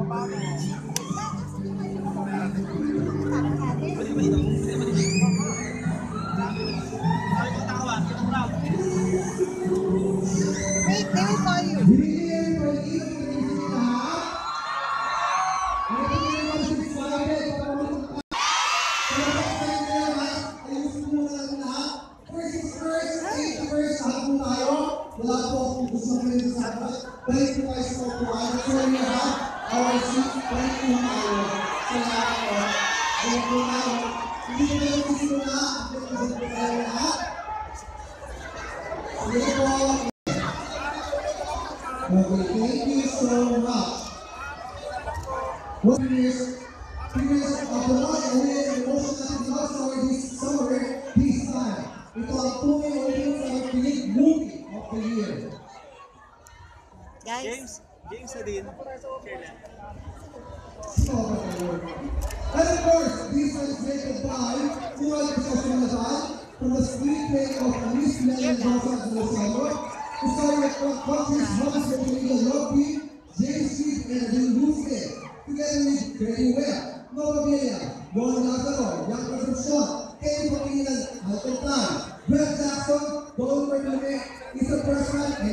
Wait, they will call you. Wala po akong gusto ko rin sa akin. Balik po kayo sa kukuhan. So we have our seats. Balik po tayo sa lahat ko. Balik po tayo. Hindi ko na yung gusto na. Balik po tayo lahat. Sige po. Okay, thank you so much. Previous of the month, and we have emotion natin sa summer this time. Ito ang tunay ulit sa pinig movie of the year. Guys. James na din. And of course, this was created by Kuwait Professional from the screenplay of Miss Lenin Rosa Lozano, who starred with country's most illegal lobby, James Street and Adil Rufke, together with Grady Webb, Nova Villa, Ron Lazaro, Young Concepcion, Kenny Pangilinan, Alton Tan, Brett Jackson, Don Berlume, Isa Personal, and